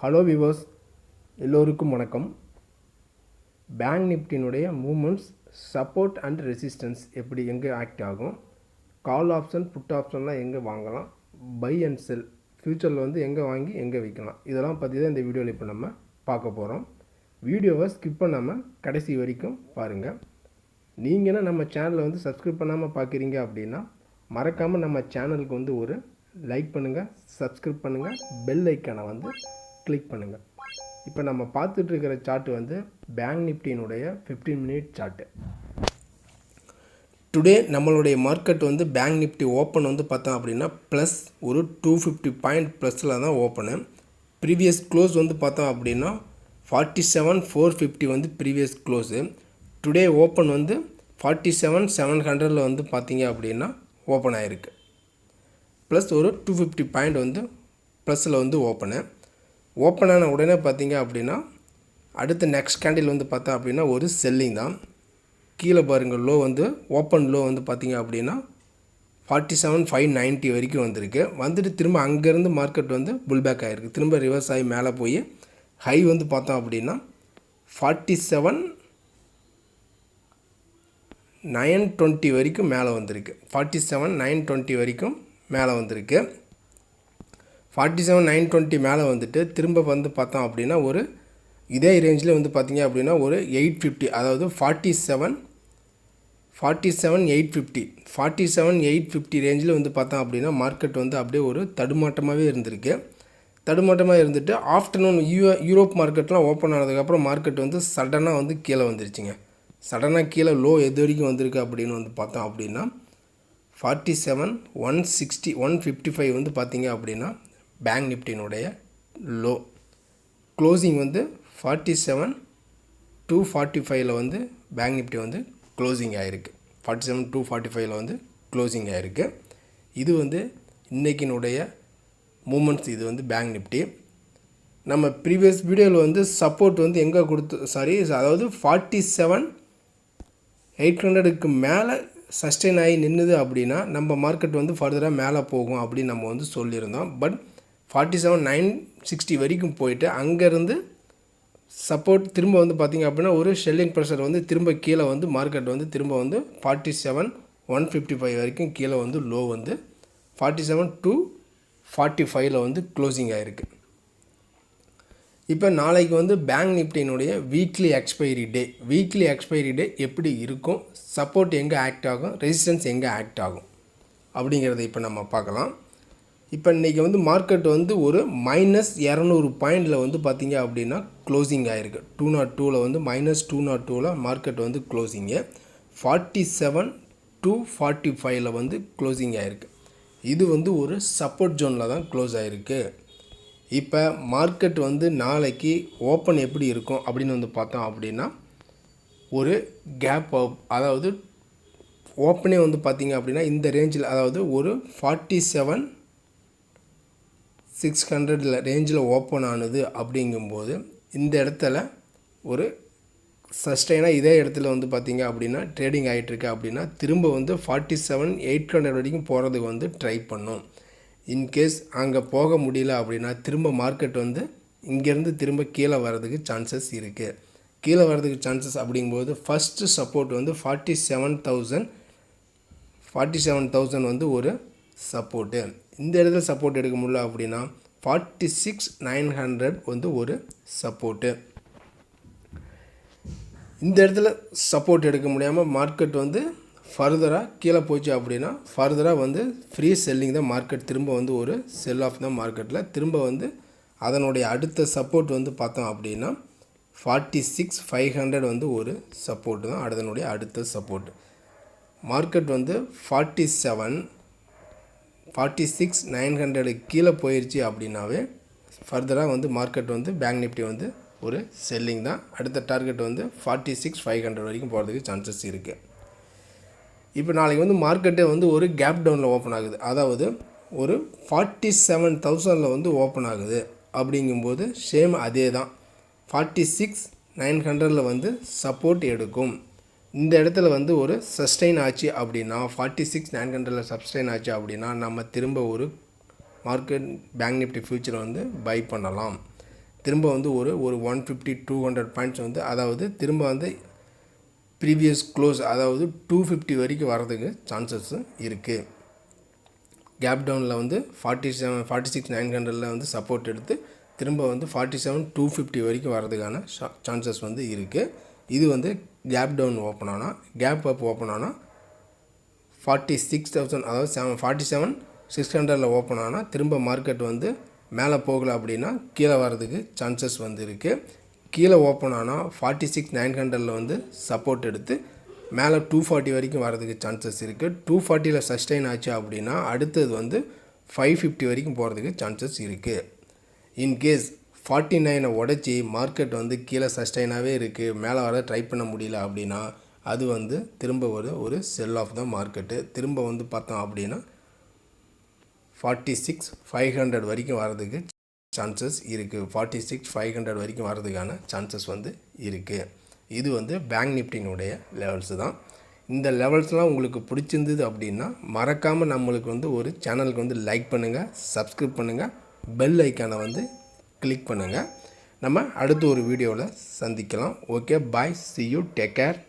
Hello viewers, எல்லோருக்கும் வணக்கம். Bank நிஃப்டியினுடைய மூமெண்ட்ஸ், சப்போர்ட் அண்ட் ரெசிஸ்டன்ஸ் எப்படி எங்கே ஆக்ட் ஆகும், கால் ஆப்ஷன் புட் ஆப்ஷன்லாம் எங்கே வாங்கலாம், பை அண்ட் செல் ஃப்யூச்சரில் வந்து எங்கே வாங்கி எங்கே விற்கலாம், இதெல்லாம் பற்றி தான் இந்த வீடியோவில் இப்போ நம்ம பார்க்க போகிறோம். வீடியோவை ஸ்கிப் பண்ணாமல் கடைசி வரைக்கும் பாருங்கள். நீங்கன்னா நம்ம சேனலை வந்து சப்ஸ்கிரைப் பண்ணாமல் பார்க்குறீங்க அப்படின்னா மறக்காமல் நம்ம சேனலுக்கு வந்து ஒரு லைக் பண்ணுங்கள், சப்ஸ்கிரைப் பண்ணுங்கள், பெல் ஐக்கானை வந்து கிளிக் பண்ணுங்கள். இப்போ நம்ம பார்த்துட்டு இருக்கிற சார்ட் வந்து பேங்க் நிஃப்டியினுடைய 15 மினிட் சார்ட்டு. டுடே நம்மளுடைய மார்க்கெட் வந்து பேங்க் நிஃப்டி ஓப்பன் வந்து பார்த்தோம் அப்படின்னா ப்ளஸ் ஒரு 250 பாயிண்ட் ப்ளஸில் தான் ஓப்பனு. ப்ரீவியஸ் க்ளோஸ் வந்து பார்த்தோம் அப்படின்னா 47,450 வந்து ப்ரீவியஸ் க்ளோஸு. டுடே ஓப்பன் வந்து 47,700 வந்து பார்த்தீங்க அப்படின்னா ஓப்பன் ஆகிருக்கு. ப்ளஸ் ஒரு 250 பாயிண்ட் வந்து ப்ளஸில் வந்து ஓப்பன் ஆன உடனே பார்த்தீங்க அப்படின்னா அடுத்த நெக்ஸ்ட் கேண்டில் வந்து பார்த்தா அப்படின்னா ஒரு செல்லிங் தான். கீழே பாருங்கள், லோ வந்து ஓப்பன் லோ வந்து பார்த்தீங்க அப்படின்னா 47,590 வரைக்கும் வந்துட்டு திரும்ப அங்கேருந்து மார்க்கெட் வந்து புல்பேக் ஆகிருக்கு. திரும்ப ரிவர்ஸ் ஆகி மேலே போய் ஹை வந்து பார்த்தோம் அப்படின்னா 47,920 வரைக்கும் மேலே வந்திருக்கு. 47,920 வரைக்கும் மேலே வந்திருக்கு. 47,920 மேலே வந்துட்டு திரும்ப வந்து பார்த்தோம் அப்படின்னா ஒரு இதே ரேஞ்சில் வந்து பார்த்தீங்க அப்படின்னா ஒரு 850, அதாவது 47,850 ரேஞ்சில் வந்து பார்த்தோம் அப்படின்னா மார்க்கெட் வந்து அப்படியே ஒரு தடுமாட்டமாகவே இருந்துட்டு ஆஃப்டர்நூன் யூரோப் மார்க்கெட்லாம் ஓப்பன் ஆனதுக்கப்புறம் மார்க்கெட் வந்து சடனாக வந்து கீழே வந்துருச்சுங்க. சடனாக கீழே லோ எது வரைக்கும் வந்திருக்கு அப்படின்னு வந்து பார்த்தோம் அப்படின்னா 47,160 155 வந்து பார்த்தீங்க அப்படின்னா பேங்க் நிஃப்டியினுடைய லோ. க்ளோசிங் வந்து 47,245 வந்து பேங்க் நிஃப்டி வந்து க்ளோசிங் ஆகிருக்கு. 47,245 வந்து க்ளோசிங் ஆகிருக்கு. இது வந்து இன்றைக்கினுடைய மூமெண்ட்ஸ். இது வந்து பேங்க் நிஃப்டி. நம்ம ப்ரீவியஸ் வீடியோவில் வந்து சப்போர்ட் வந்து எங்கே அதாவது 47,800க்கு மேலே சஸ்டெயின் ஆகி நின்றுது அப்படின்னா நம்ம மார்க்கெட் வந்து ஃபர்தராக மேலே போகும் அப்படின்னு நம்ம வந்து சொல்லியிருந்தோம். பட் 47,960 வரைக்கும் போயிட்டு அங்கேருந்து சப்போர்ட் திரும்ப வந்து பார்த்திங்க அப்படின்னா ஒரு ஷெல்லிங் ப்ரெஷர் வந்து திரும்ப கீழே வந்து மார்க்கெட் வந்து திரும்ப வந்து 47,155 வரைக்கும் கீழே வந்து லோ வந்து 47,245 வந்து க்ளோசிங் ஆகிருக்கு. இப்போ நாளைக்கு வந்து பேங்க் நிஃப்டியினுடைய வீக்லி எக்ஸ்பைரி டே எப்படி இருக்கும், சப்போர்ட் எங்கே ஆக்ட் ஆகும், ரெசிஸ்டன்ஸ் எங்கே ஆக்ட் ஆகும் அப்படிங்கிறத இப்போ நம்ம பார்க்கலாம். இப்போ இன்றைக்கி வந்து மார்க்கெட் வந்து ஒரு -200 பாயிண்டில் வந்து பார்த்திங்க அப்படின்னா க்ளோசிங் ஆகிருக்கு. 202 வந்து -202 மார்க்கெட் வந்து க்ளோசிங்கு. 47,245 வந்து க்ளோசிங் ஆகிருக்கு. இது வந்து ஒரு சப்போர்ட் ஜோனில் தான் க்ளோஸ் ஆகிருக்கு. இப்போ மார்க்கெட் வந்து நாளைக்கு ஓப்பன் எப்படி இருக்கும் அப்படின்னு வந்து பார்த்தோம் அப்படின்னா ஒரு கேப் அப், அதாவது ஓப்பனே வந்து பார்த்திங்க அப்படின்னா இந்த ரேஞ்சில், அதாவது ஒரு 47,600 ரேஞ்சில் ஓப்பன் ஆனது. அப்படிங்கும்போது இந்த இடத்துல ஒரு சஸ்டெயினாக இதே இடத்துல வந்து பார்த்திங்க அப்படின்னா ட்ரேடிங் ஆகிட்டுருக்கு அப்படின்னா திரும்ப வந்து 47,800 வரைக்கும் போகிறதுக்கு வந்து ட்ரை பண்ணும். இன்கேஸ் அங்கே போக முடியல அப்படின்னா திரும்ப மார்க்கெட் வந்து இங்கேருந்து திரும்ப கீழே வர்றதுக்கு சான்சஸ் இருக்குது. கீழே வர்றதுக்கு சான்சஸ் அப்படிங்கும்போது ஃபஸ்ட்டு சப்போர்ட் வந்து 47,000 வந்து ஒரு சப்போர்ட்டு. இந்த இடத்துல சப்போர்ட் எடுக்க முடியல அப்படின்னா 46,900 வந்து ஒரு சப்போர்ட்டு. இந்த இடத்துல சப்போர்ட் எடுக்க முடியாமல் மார்க்கெட் வந்து ஃபர்தராக கீழே போச்சு அப்படின்னா ஃபர்தராக வந்து ஃப்ரீ செல்லிங் தான் மார்க்கெட். திரும்ப வந்து ஒரு செல் ஆஃப் தான் மார்க்கெட்டில். திரும்ப வந்து அதனுடைய அடுத்த சப்போர்ட் வந்து பார்த்தோம் அப்படின்னா 46,500 வந்து ஒரு சப்போர்ட் தான் அதனுடைய அடுத்த சப்போர்ட். மார்க்கெட் வந்து 46,900 கீழே போயிடுச்சு அப்படின்னாவே ஃபர்தராக வந்து மார்க்கெட் வந்து பேங்க் நிஃப்டி வந்து ஒரு செல்லிங் தான். அடுத்த டார்கெட் வந்து 46,500 வரைக்கும் போகிறதுக்கு சான்சஸ் இருக்குது. இப்போ நாளைக்கு வந்து மார்க்கெட்டே வந்து ஒரு கேப் டவுனில் ஓப்பன் ஆகுது. அதாவது ஒரு 47,000 வந்து ஓப்பன் ஆகுது. அப்படிங்கும்போது சேம் அதே தான் 46,900 வந்து சப்போர்ட் எடுக்கும். இந்த இடத்துல வந்து ஒரு சஸ்டெயின் ஆச்சு அப்படின்னா 46,900 சஸ்டெயின் ஆச்சு அப்படின்னா நம்ம திரும்ப ஒரு மார்க்கெட் பேங்க் நிஃப்டி ஃபியூச்சரை வந்து பை பண்ணலாம். திரும்ப வந்து ஒரு 150-200 பாயிண்ட்ஸ் வந்து அதாவது திரும்ப வந்து ப்ரீவியஸ் க்ளோஸ் அதாவது 250 வரைக்கும் வரதுக்கு சான்சஸ் இருக்குது. கேப் டவுனில் வந்து 46,900 வந்து சப்போர்ட் எடுத்து திரும்ப வந்து 47,250 வரைக்கும் வரதுக்கான சான்சஸ் வந்து இருக்குது. இது வந்து கேப் டவுன் ஓப்பன் ஆனால், கேப் அப் ஓப்பன் ஆனால் 46,000 அதாவது 47,600 ஓப்பன் ஆனால் திரும்ப மார்க்கெட் வந்து மேலே போகலை அப்படின்னா கீழே வர்றதுக்கு சான்சஸ் வந்து இருக்குது. கீழே ஓப்பன் ஆனால் 46,900 வந்து சப்போர்ட் எடுத்து மேலே 240 வரைக்கும் வரதுக்கு சான்சஸ் இருக்குது. 240 சஸ்டெயின் ஆச்சு அப்படின்னா அடுத்தது வந்து 550 வரைக்கும் போகிறதுக்கு சான்சஸ் இருக்குது. இன்கேஸ் 49 உடச்சி மார்க்கெட் வந்து கீழே சஸ்டெயினாகவே இருக்குது, மேலே வர ட்ரை பண்ண முடியல அப்படின்னா அது வந்து திரும்ப ஒரு செல் ஆஃப் தான் மார்க்கெட்டு. திரும்ப வந்து பார்த்தோம் அப்படின்னா 46,500 வரைக்கும் வரதுக்கு சான்சஸ் இருக்குது. 46,500 வரைக்கும் வரதுக்கான சான்சஸ் வந்து இருக்குது. இது வந்து பேங்க் நிஃப்டினுடைய லெவல்ஸு தான். இந்த லெவல்ஸ்லாம் உங்களுக்கு பிடிச்சிருந்தது அப்படின்னா மறக்காமல் நம்மளுக்கு வந்து ஒரு சேனலுக்கு வந்து லைக் பண்ணுங்கள், சப்ஸ்கிரைப் பண்ணுங்கள், பெல் ஐக்கானை வந்து கிளிக் பண்ணுங்கள். நம்ம அடுத்த ஒரு வீடியோவில் சந்திக்கலாம். Okay, bye, see you, take care.